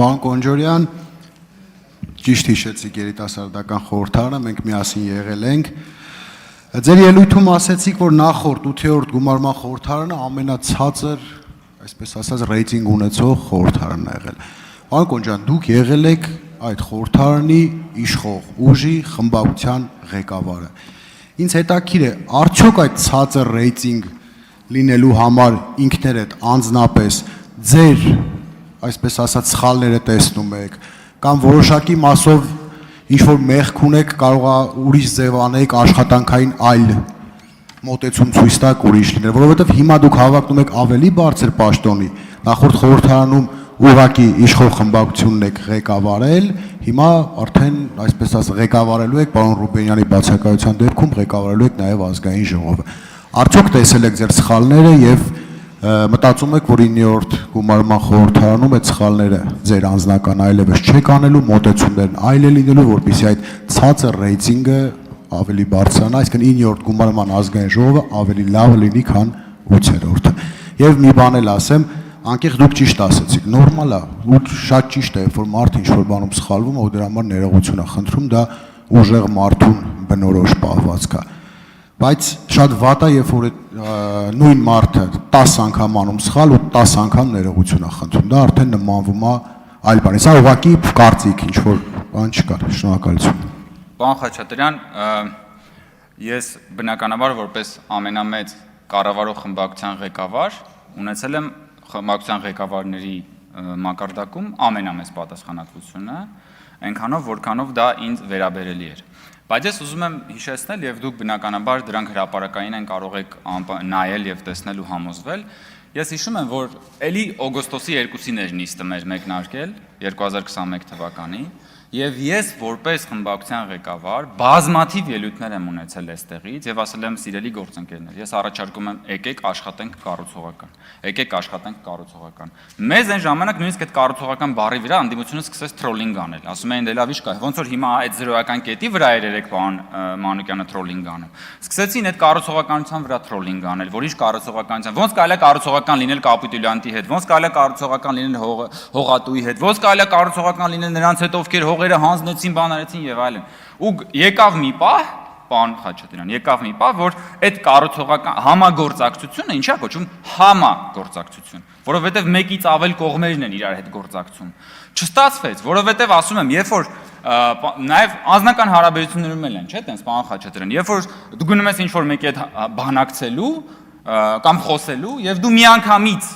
Պարոն Կոնջորյան, ճիշտ հիշեցիք երիտասարդական խորհրդարանը, մենք միասին եղել ենք։ Ձեր ելույթում ասեցիք, որ նախորդ 8-րդ գումարման խորհրդարանը ամենացածր, այսպես ասած, ռեյտինգ ունեցող խորհրդարանն է եղել։ Պարոն Կոնջորյան, դուք եղել եք այդ խորհրդարանի իշխող ուժի խմբակցության ղեկավարը։ Ինձ հետաքրքիր է, արդյոք այդ ցածր ռեյտինգ լինելու համար ինքներդ անձնապես ձեր, այսպես ասած, սխալները տեսնում եք, կամ որոշակի մասով ինչ-որ մեղք ունեք, կարող է ուրիշ ձև անեք, աշխատանքային այլ մոտեցում ցույց տաք ուրիշ լինել, որովհետև հիմա դուք հավակնում եք ավելի բարձր պաշտոնի, նախորդ խորհրդարանում ուղղակի իշխող խմբակցությունն եք ղեկավարել, հիմա արդեն, այսպես ասած, ղեկավարելու եք պարոն Ռուբենյանի բացակայության դեպքում ղեկավարելու եք նաև ազգային ժողովը։ Արդյոք տեսել եք ձեր սխալները եւ մտածում եք, որ 9-րդ գումարման խորհրդարանում այդ սխալները ձեր անձնական այլևս չեք անելու, մոտեցումներն այլ է լինելու, որպեսզի այդ ցածր ռեյտինգը ավելի բարձրանա, այսինքն 9-րդ գումարման ազգային ժողովը ավելի լավ լինի, քան 8-րդը։ Եվ մի բան էլ ասեմ, անկեղծ դուք ճիշտ ասեցիք, նորմալ է, ու շատ ճիշտ է, որ մարդ ինչ-որ բանում սխալվում է, ու դրա համար ներողություն է խնդրում, դա ուժեղ մարդուն բնորոշ պահվածք է։ Բայց շատ վատ է, երբ որ նույն մարդը 10 անգամ անում սխալ ու 10 անգամ ներողություն է խնդրում, դա արդեն նմանվում է այլ բանի։ Սա ուղղակի կարծիք, ինչ-որ բան չկար, շնորհակալություն։ Պարոն Խաչատրյան, ես բնականաբար որպես ամենամեծ կառավարող խմբակցության ղեկավար ունեցել եմ խմբակցության ղեկավարների մակարդակում ամենամեծ պատասխանատվությունը, այնքանով, որքանով դա ինձ վերաբերելի էր։ Բայց ես ուզում եմ հիշեցնել, եւ դուք բնականաբար դրանք հրապարակային են կարող եք նայել եւ տեսնել ու համոզվել։ Ես հիշում եմ, որ էլի օգոստոսի 2-ին էր նիստը մեր մեկնարկել 2021 թվականի, եւ ես որպես խմբակցության ղեկավար բազմաթիվ ելույթներ եմ ունեցել այստեղից եւ ասել եմ սիրելի գործընկերներ, ես առաջարկում եմ եկեք աշխատենք կառուցողական։ Եկեք աշխատենք կառուցողական։ Մեզ այն ժամանակ նույնիսկ այդ կառուցողական բառի վրա անդիմությունը սկսեց թրոլինգ անել։ Ասում էին դե լավ ի՞նչ կա, ոնց որ հիմա այդ 0-ական կետի վրա երեք պարոն Մանուկյանը թրոլինգ անում։ Սկսեցին այդ կառուցողականության վրա թրոլինգ անել, որ ինչ կառուցողականության, ոնց կարելի է կառուցողական լինել կապիտուլյանտի հետ, ոնց կարելի է կառուցողական լինել հողատուի հետ, ոնց կարելի է կառուցողական լինել նրանց հետ, ովքեր հողերը հանձնեցին, բան արեցին եւ այլն։ Ու եկավ մի պահ, պարոն Խաչատրյան, եկավ մի պահ, որ այդ կառուցողական համագործակցությունը ինչա կոչվում համագործակցություն, որովհետեւ մեկից ավել կողմերն են իրար հետ գործակցում։ Չստացվեց, որովհետեւ ասում եմ, երբ որ նաեւ անձնական հարաբերություններում են, չէ՞, տենց պարոն Խաչատրյան, երբ որ դու գնում ես ինչ-որ մեկի հետ բանակցելու կամ խոսելու եւ դու միանգամից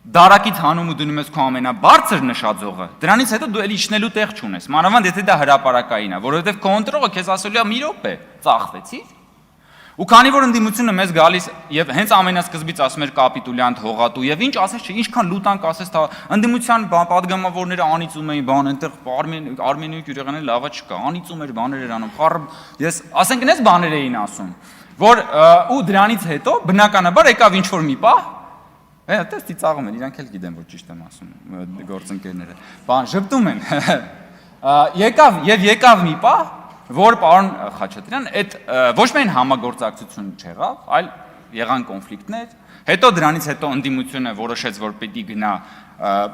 դարակից հանում ու դնում ես քո ամենաբարձր նշաձողը, դրանից հետո դու էլ իջնելու տեղ չունես, մանավանդ եթե դա հրապարակային է, որովհետև քո ընտրողը քեզ ասելու է մի րոպե, ծախվեցի։ Ու քանի որ ընդդիմությունը մեզ գալիս եւ հենց ամենասկզբից ասում էր կապիտուլյանտ, հողատու եւ ինչ ասես չէ, ինչքան լուտանք ասես, ընդդիմության падգամավորները անիծում էին բան, այնտեղ Արմենիայի յուրեղաները լավա չկա, անիծում էր բաներ էր անում, ես ասենք նես բաներ էին ասում, որ ու դրանից հետո բնականաբար եկավ ինչ որ մի պահ Այդպես ծիծաղում են, իրանք էլ գիտեն, որ ճիշտ եմ ասում գործընկերները։ Բան ժպտում են։ Եկավ մի պահ, որ պարոն Խաչատրյան, այդ ոչ միայն համագործակցություն չեղավ, այլ եղան կոնֆլիկտներ, հետո դրանից հետո ընդդիմությունը որոշեց, որ պիտի գնա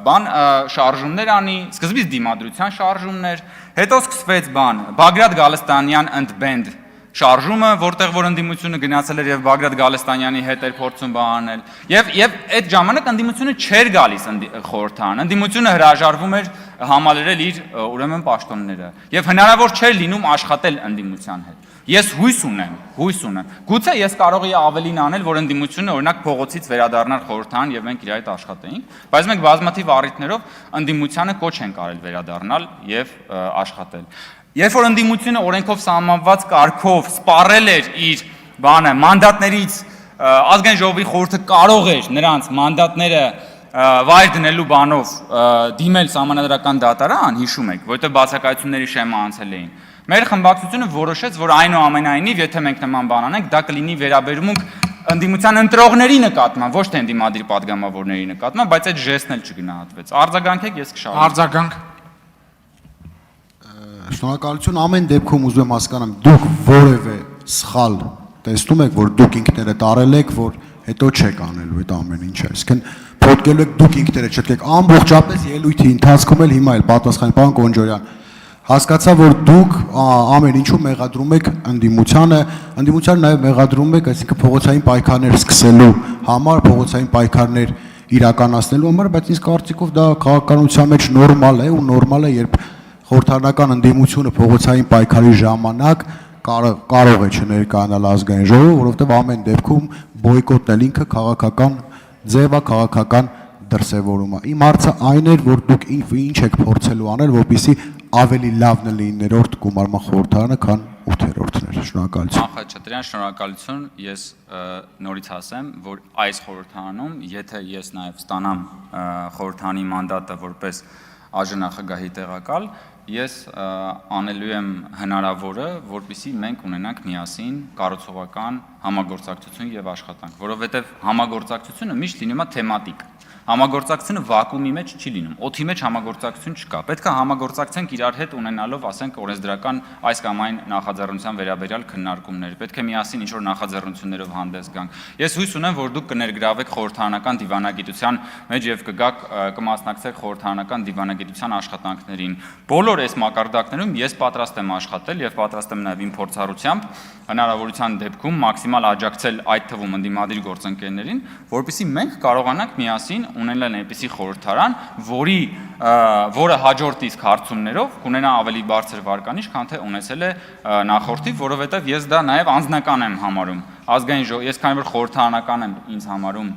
բան շարժումներ անի, սկզբից դիմադրության շարժումներ, հետո սկսվեց բան Բագրատ Գալստանյան ընդբենդ շարժումը, որտեղ որ ընդդիմությունը գնացել էր եւ Բագրատ Գալստանյանի հետ էր փորձում բանել եւ այդ ժամանակ ընդդիմությունը չէր գալիս խորհրդարան, ընդդիմությունը հրաժարվում էր համալրել իր ուրեմն պաշտոնները եւ հնարավոր չէր լինում աշխատել ընդդիմության հետ։ Ես հույս ունեմ, գուցե ես կարող եի ավելին անել, որ ընդդիմությունը օրինակ փողոցից վերադառնար խորհրդարան եւ մենք իր հետ աշխատեինք, բայց մենք բազմաթիվ առիթներով ընդդիմությանը կոչ ենք արել վերադառնալ եւ աշխատել։ Երբ որ ընդդիմությունը օրենքով սահմանված կարգով սպառել էր իր բանը մանդատներից ազգային ժողովի խորհուրդը կարող էր նրանց մանդատները վայր դնելու բանով դիմել սահմանադրական դատարան, հիշում եք, որովհետև բացակայությունների շեմը անցել էին։ Մեր խմբակցությունը որոշեց, որ այնուամենայնիվ, եթե մենք նման բան անենք, դա կլինի վերաբերմունք ընդդիմության ընտրողների նկատմամբ, ոչ թե ընդդիմադիր падգամավորների նկատմամբ, բայց այդ ժեստն էլ չգնահատվեց։ Արձագանքեք, ես կշարունակեմ։ Արձագանք։ Շնորհակալություն, ամեն դեպքում ուզում եմ հասկանամ, դուք որևէ սխալ տեսնում եք, որ դուք ինքներդ արել եք, որ հետո չեք անելու այդ ամեն ինչը։ Այսինքն շտկելու եք դուք ինքներդ շտկեք ամբողջապես ելույթի ընթացքում էլ հիմա էլ պատասխան պարոն Կոնջորյան հասկացա որ դուք ամեն ինչու մեղադրում եք ընդդիմությանը նաև մեղադրում եք այսինքն փողոցային պայքարներ սկսելու համար փողոցային պայքարներ իրականացնելու համար բայց ինձ կարծիքով դա քաղաքականության մեջ նորմալ է ու նորմալ է երբ խորհրդարանական ընդդիմությունը փողոցային պայքարի ժամանակ կարող է չներկայանալ ազգային ժողովը, որովհետև ամեն դեպքում բոյկոտն էլ ինքը քաղաքական ձև է, քաղաքական դրսևորում է։ Իմ հարցը այն էր, որ դուք ինչ եք փորձելու անել, որպեսզի ավելի լավն լինի 9-րդ գումարման խորհրդարանը, քան 8-րդն էր։ Շնորհակալություն։ Անխայտ Չատրյան, շնորհակալություն։ Ես նորից ասեմ, որ այս խորհրդարանում, եթե ես նաև ստանամ խորհրդարանի մանդատը որպես ԱԺ տեղակալ, ես անելու եմ հնարավորը, որպեսզի մենք ունենանք միասին կառուցողական համագործակցություն եւ աշխատանք, որովհետեւ համագործակցությունը միշտ լինում է թեմատիկ։ Համագործակցությունը վակուումի մեջ չի լինում, օդի մեջ համագործակցություն չկա։ Պետք է համագործակցենք իրար հետ ունենալով, ասենք, օրենսդրական այս կամ այն նախաձեռնության վերաբերյալ քննարկումներ։ Պետք է միասին ինչ-որ նախաձեռնություններով հանդես գանք։ Ես հույս ունեմ, որ դուք կներգրավեք խորհրդարանական դիվանագիտության մեջ եւ կմասնակցեք խորհրդարանական դիվանագիտության աշխատանքներին։ Բոլոր այս մակարդակներում ես պատրաստ եմ աշխատել եւ պատրաստ եմ նաեւ իմ փորձառությամբ հնարավորության դեպքում մաքսիմալ աջակցել այդ թվում ընդդիմադիր գործընկերներին, որպեսզի մենք կարողանանք միասին ունենալ այնպիսի խորհրդարան, որը հաջորդ իսկ հարցումներով կունենա ավելի բարձր վարկանիշ, քան թե ունեցել է նախորդի, որովհետև ես դա նաև անձնական եմ համարում։ Ազգային ժողով, ես քանի որ խորհրդարանական եմ ինձ համարում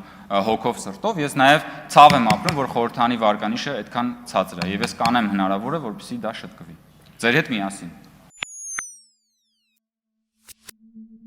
հոգով սրտով, ես նաև ցավ եմ ապրում, որ խորհրդարանի վարկանիշը այդքան ցածր է, եւ ես կանեմ հնարավորը, որպեսզի դա շտկվի։ Ձեր հետ միասին։